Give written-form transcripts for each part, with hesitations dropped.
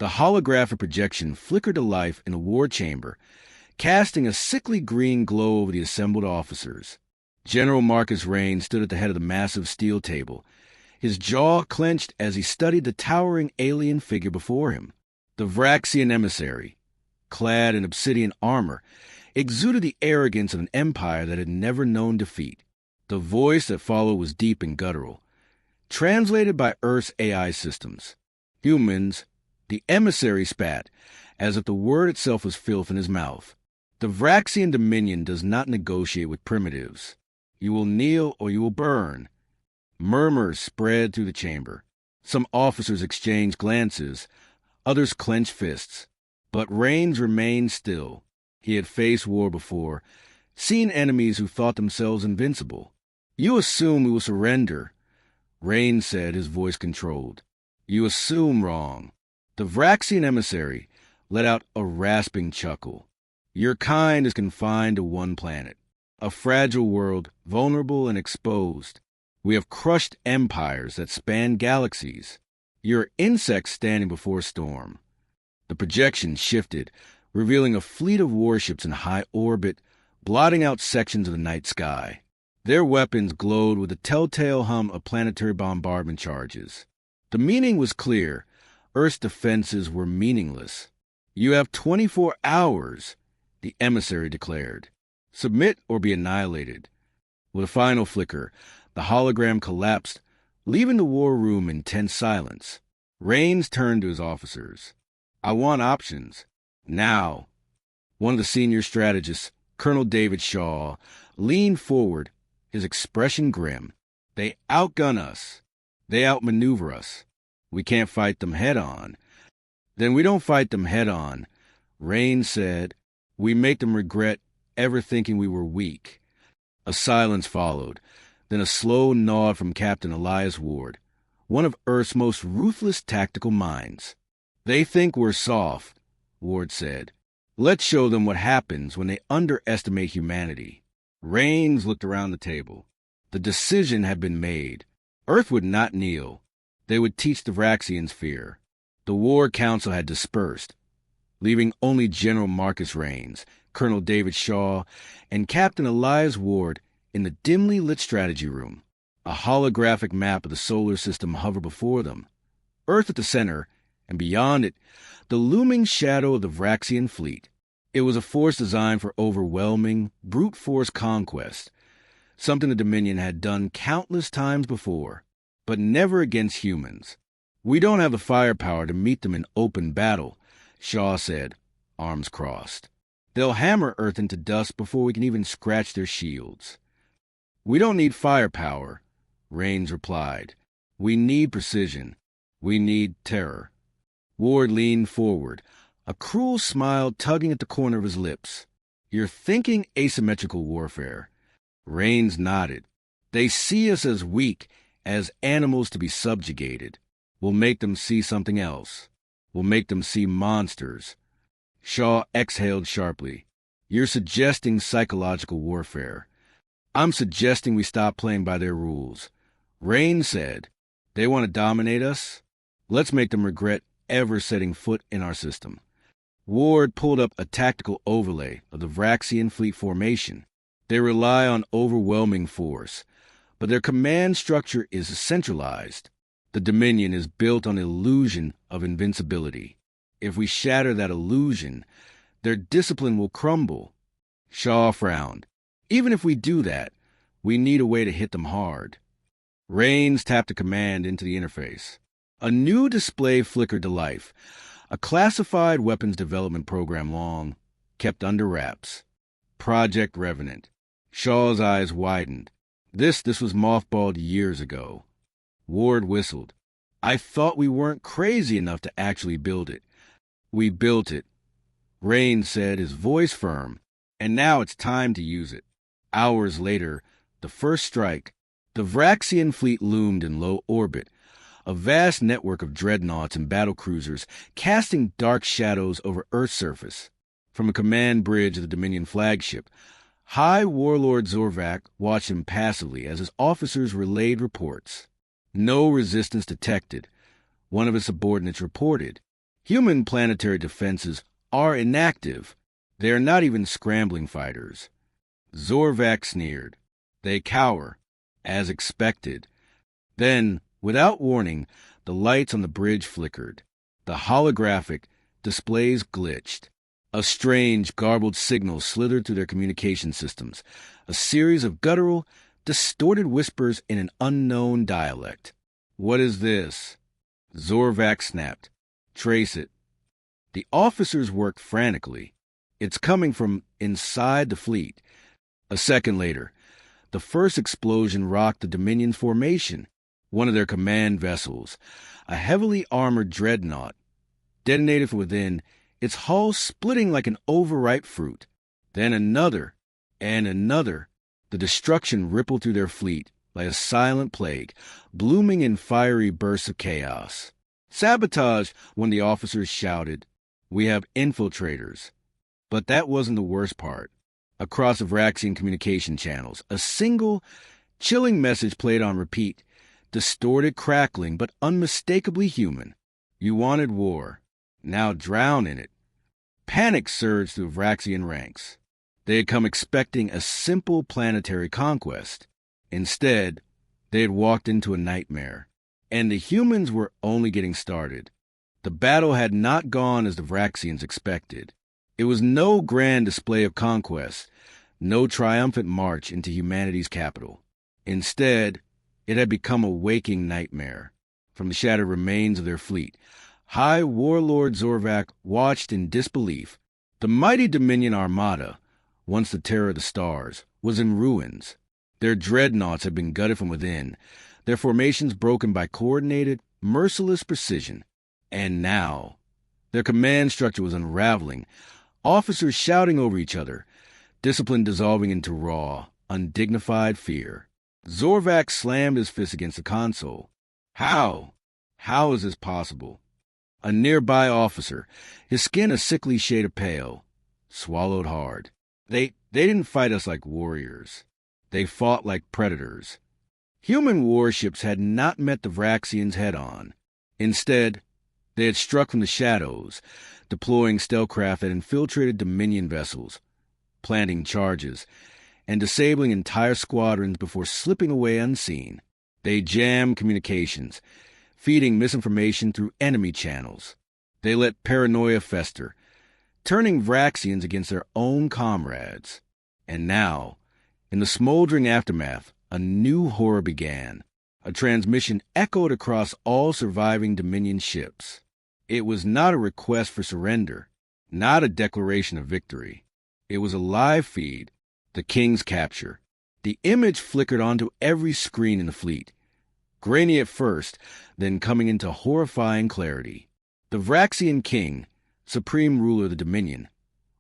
The holographic projection flickered to life in a war chamber, casting a sickly green glow over the assembled officers. General Marcus Raines stood at the head of the massive steel table, his jaw clenched as he studied the towering alien figure before him. The Vraxian emissary, clad in obsidian armor, exuded the arrogance of an empire that had never known defeat. The voice that followed was deep and guttural, translated by Earth's AI systems. Humans, the emissary spat, as if the word itself was filth in his mouth. The Vraxian Dominion does not negotiate with primitives. You will kneel or you will burn. Murmurs spread through the chamber. Some officers exchanged glances, others clenched fists. But Raines remained still. He had faced war before, seen enemies who thought themselves invincible. You assume we will surrender, Raines said, his voice controlled. You assume wrong. The Vraxian emissary let out a rasping chuckle. Your kind is confined to one planet, a fragile world, vulnerable and exposed. We have crushed empires that span galaxies. You're insects standing before a storm. The projection shifted, revealing a fleet of warships in high orbit, blotting out sections of the night sky. Their weapons glowed with the telltale hum of planetary bombardment charges. The meaning was clear. Earth's defenses were meaningless. You have 24 hours, the emissary declared. Submit or be annihilated. With a final flicker, the hologram collapsed, leaving the war room in tense silence. Raines turned to his officers. I want options. Now. One of the senior strategists, Colonel David Shaw, leaned forward, his expression grim. They outgun us. They outmaneuver us. We can't fight them head-on. Then we don't fight them head-on, Raines said. We make them regret ever thinking we were weak. A silence followed, then a slow nod from Captain Elias Ward, one of Earth's most ruthless tactical minds. They think we're soft, Ward said. Let's show them what happens when they underestimate humanity. Raines looked around the table. The decision had been made. Earth would not kneel. They would teach the Vraxians fear. The War Council had dispersed, leaving only General Marcus Raines, Colonel David Shaw, and Captain Elias Ward in the dimly lit strategy room. A holographic map of the solar system hovered before them. Earth at the center, and beyond it, the looming shadow of the Vraxian fleet. It was a force designed for overwhelming, brute force conquest, something the Dominion had done countless times before, but never against humans. We don't have the firepower to meet them in open battle, Shaw said, arms crossed. They'll hammer Earth into dust before we can even scratch their shields. We don't need firepower, Raines replied. We need precision. We need terror. Ward leaned forward, a cruel smile tugging at the corner of his lips. You're thinking asymmetrical warfare. Raines nodded. They see us as weak, as animals to be subjugated. We'll make them see something else. We'll make them see monsters. Shaw exhaled sharply. You're suggesting psychological warfare. I'm suggesting we stop playing by their rules. Raines said, they want to dominate us? Let's make them regret ever setting foot in our system. Ward pulled up a tactical overlay of the Vraxian fleet formation. They rely on overwhelming force, but their command structure is centralized. The Dominion is built on the illusion of invincibility. If we shatter that illusion, their discipline will crumble. Shaw frowned. Even if we do that, we need a way to hit them hard. Raines tapped a command into the interface. A new display flickered to life, a classified weapons development program long, kept under wraps. Project Revenant. Shaw's eyes widened. This was mothballed years ago. Ward whistled. I thought we weren't crazy enough to actually build it. We built it, Raines said, his voice firm, and now it's time to use it. Hours later, the first strike, the Vraxian fleet loomed in low orbit, a vast network of dreadnoughts and battlecruisers casting dark shadows over Earth's surface. From a command bridge of the Dominion flagship, High Warlord Zorvac watched impassively as his officers relayed reports. No resistance detected, one of his subordinates reported. Human planetary defenses are inactive. They are not even scrambling fighters. Zorvak sneered. They cower, as expected. Then, without warning, the lights on the bridge flickered. The holographic displays glitched. A strange, garbled signal slithered through their communication systems, a series of guttural, distorted whispers in an unknown dialect. "What is this?" Zorvak snapped. "Trace it." The officers worked frantically. "It's coming from inside the fleet." A second later, the first explosion rocked the Dominion formation, one of their command vessels, a heavily armored dreadnought, detonated from within, its hull splitting like an overripe fruit. Then another, and another. The destruction rippled through their fleet like a silent plague, blooming in fiery bursts of chaos. "Sabotage!" one of the officers shouted. "We have infiltrators." But that wasn't the worst part. Across the Vraxian communication channels, a single, chilling message played on repeat, distorted, crackling, but unmistakably human. You wanted war. Now drown in it. Panic surged through Vraxian ranks. They had come expecting a simple planetary conquest. Instead, they had walked into a nightmare. And the humans were only getting started. The battle had not gone as the Vraxians expected. It was no grand display of conquest, no triumphant march into humanity's capital. Instead, it had become a waking nightmare. From the shattered remains of their fleet, High Warlord Zorvak watched in disbelief. The mighty Dominion Armada, once the terror of the stars, was in ruins. Their dreadnoughts had been gutted from within, their formations broken by coordinated, merciless precision. And now, their command structure was unraveling, officers shouting over each other, discipline dissolving into raw, undignified fear. Zorvak slammed his fist against the console. How? How is this possible? A nearby officer, his skin a sickly shade of pale, swallowed hard. They didn't fight us like warriors. They fought like predators. Human warships had not met the Vraxians head-on. Instead, they had struck from the shadows, deploying stealthcraft that infiltrated Dominion vessels, planting charges, and disabling entire squadrons before slipping away unseen. They jammed communications, feeding misinformation through enemy channels. They let paranoia fester, turning Vraxians against their own comrades. And now, in the smoldering aftermath, a new horror began. A transmission echoed across all surviving Dominion ships. It was not a request for surrender, not a declaration of victory. It was a live feed, the King's capture. The image flickered onto every screen in the fleet, grainy at first, then coming into horrifying clarity. The Vraxian King, supreme ruler of the Dominion,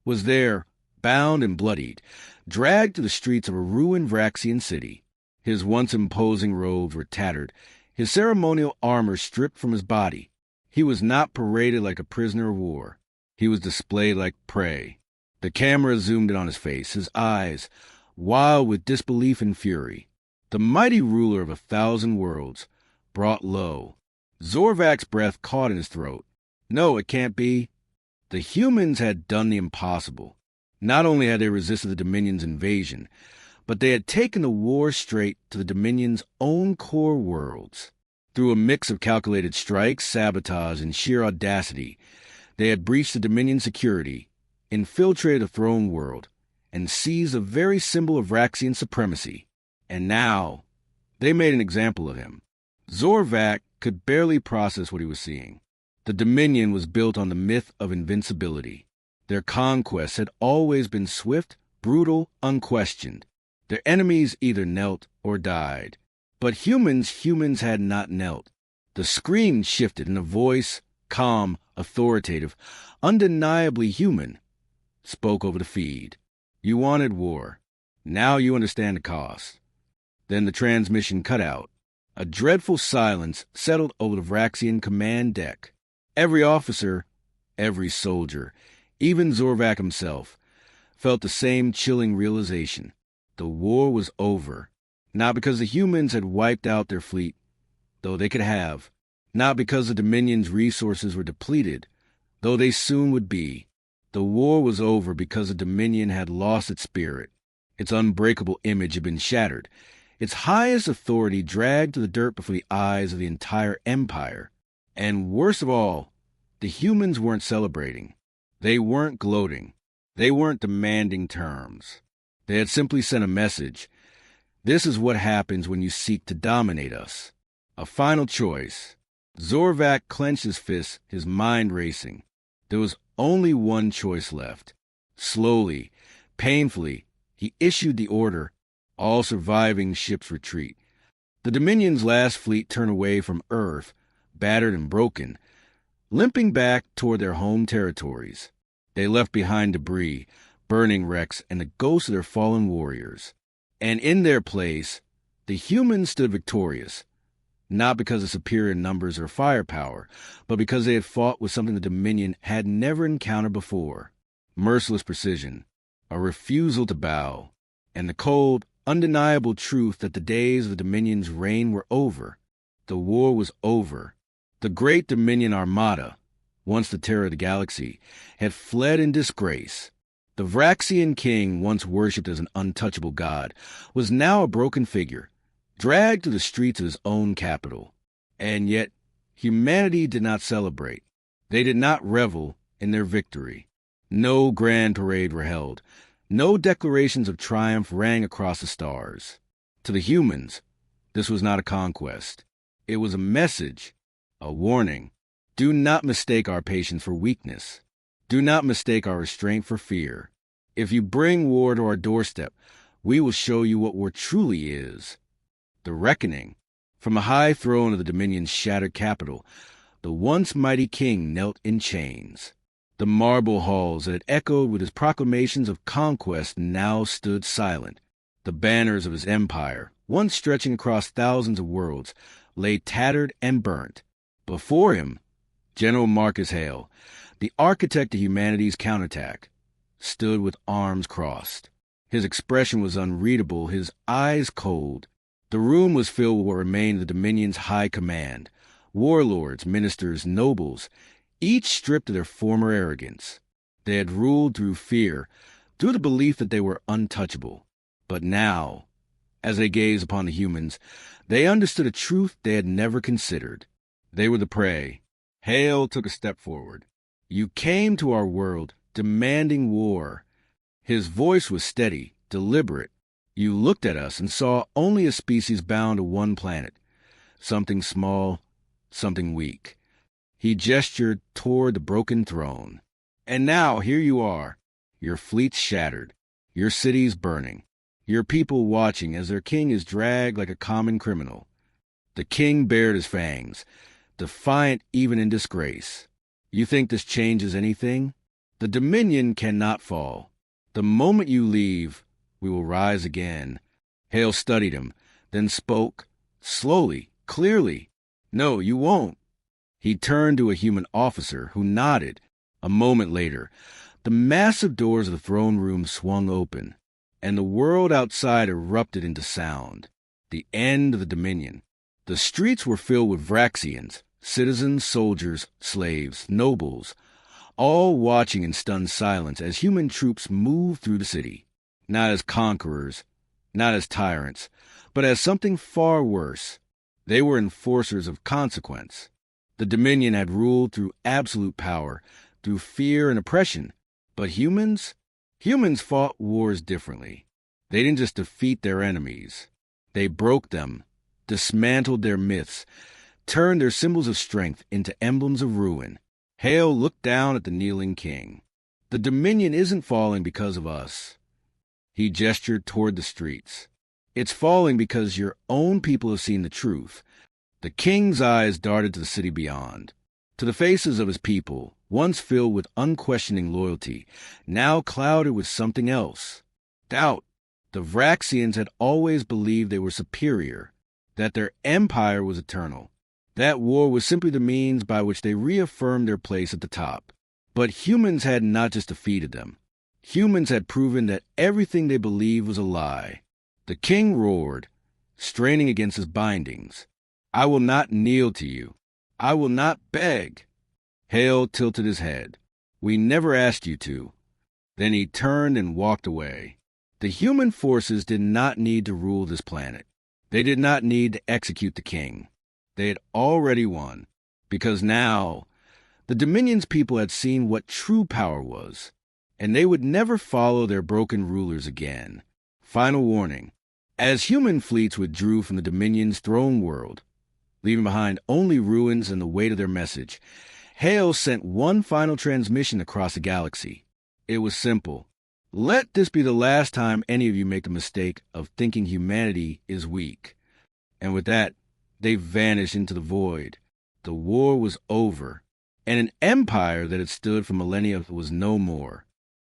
was there, bound and bloodied, dragged to the streets of a ruined Vraxian city. His once imposing robes were tattered, his ceremonial armor stripped from his body. He was not paraded like a prisoner of war. He was displayed like prey. The camera zoomed in on his face, his eyes, wild with disbelief and fury. The mighty ruler of 1,000 worlds, brought low. Zorvak's breath caught in his throat. No, it can't be. The humans had done the impossible. Not only had they resisted the Dominion's invasion, but they had taken the war straight to the Dominion's own core worlds. Through a mix of calculated strikes, sabotage, and sheer audacity, they had breached the Dominion's security, infiltrated the throne world, and seized the very symbol of Vraxian supremacy. And now, they made an example of him. Zorvak could barely process what he was seeing. The Dominion was built on the myth of invincibility. Their conquests had always been swift, brutal, unquestioned. Their enemies either knelt or died. But humans had not knelt. The screen shifted, and a voice, calm, authoritative, undeniably human, spoke over the feed. You wanted war. Now you understand the cost. Then the transmission cut out. A dreadful silence settled over the Vraxian command deck. Every officer, every soldier, even Zorvak himself, felt the same chilling realization. The war was over. Not because the humans had wiped out their fleet, though they could have. Not because the Dominion's resources were depleted, though they soon would be. The war was over because the Dominion had lost its spirit. Its unbreakable image had been shattered. Its highest authority dragged to the dirt before the eyes of the entire empire. And worst of all, the humans weren't celebrating. They weren't gloating. They weren't demanding terms. They had simply sent a message. This is what happens when you seek to dominate us. A final choice. Zorvac clenched his fists, his mind racing. There was only one choice left. Slowly, painfully, he issued the order. All surviving ships retreat. The Dominion's last fleet turned away from Earth, battered and broken, limping back toward their home territories. They left behind debris, burning wrecks, and the ghosts of their fallen warriors. And in their place, the humans stood victorious, not because of superior numbers or firepower, but because they had fought with something the Dominion had never encountered before: merciless precision, a refusal to bow, and the cold, undeniable truth that the days of the Dominion's reign were over. The war was over. The great Dominion Armada, once the terror of the galaxy, had fled in disgrace. The Vraxian king, once worshipped as an untouchable god, was now a broken figure, dragged to the streets of his own capital. And yet, humanity did not celebrate. They did not revel in their victory. No grand parade were held. No declarations of triumph rang across the stars. To the humans, this was not a conquest. It was a message, a warning. Do not mistake our patience for weakness. Do not mistake our restraint for fear. If you bring war to our doorstep, we will show you what war truly is. The reckoning. From the high throne of the Dominion's shattered capital, the once mighty king knelt in chains. The marble halls that had echoed with his proclamations of conquest now stood silent. The banners of his empire, once stretching across thousands of worlds, lay tattered and burnt. Before him, General Marcus Hale, the architect of humanity's counterattack, stood with arms crossed. His expression was unreadable, his eyes cold. The room was filled with what remained of the Dominion's high command: warlords, ministers, nobles, each stripped of their former arrogance. They had ruled through fear, through the belief that they were untouchable. But now, as they gazed upon the humans, they understood a truth they had never considered. They were the prey. Hale took a step forward. You came to our world, demanding war. His voice was steady, deliberate. You looked at us and saw only a species bound to one planet. Something small, something weak. He gestured toward the broken throne. And now here you are, your fleets shattered, your cities burning, your people watching as their king is dragged like a common criminal. The king bared his fangs, defiant even in disgrace. You think this changes anything? The Dominion cannot fall. The moment you leave, we will rise again. Hale studied him, then spoke, slowly, clearly. No, you won't. He turned to a human officer who nodded. A moment later, the massive doors of the throne room swung open, and the world outside erupted into sound. The end of the Dominion. The streets were filled with Vraxians, citizens, soldiers, slaves, nobles, all watching in stunned silence as human troops moved through the city, not as conquerors, not as tyrants, but as something far worse. They were enforcers of consequence. The Dominion had ruled through absolute power, through fear and oppression. But humans fought wars differently. They didn't just defeat their enemies. They broke them, dismantled their myths, turned their symbols of strength into emblems of ruin. Hale looked down at the kneeling king. The Dominion isn't falling because of us. He gestured toward the streets. It's falling because your own people have seen the truth. The king's eyes darted to the city beyond, to the faces of his people, once filled with unquestioning loyalty, now clouded with something else: doubt. The Vraxians had always believed they were superior, that their empire was eternal. That war was simply the means by which they reaffirmed their place at the top. But humans had not just defeated them. Humans had proven that everything they believed was a lie. The king roared, straining against his bindings. I will not kneel to you. I will not beg. Hale tilted his head. "We never asked you to." Then he turned and walked away. The human forces did not need to rule this planet. They did not need to execute the king. They had already won, because now the Dominion's people had seen what true power was, and they would never follow their broken rulers again. Final warning. As human fleets withdrew from the Dominion's throne world, leaving behind only ruins and the weight of their message, Hale sent one final transmission across the galaxy. It was simple. Let this be the last time any of you make the mistake of thinking humanity is weak. And with that, they vanished into the void. The war was over, and an empire that had stood for millennia was no more.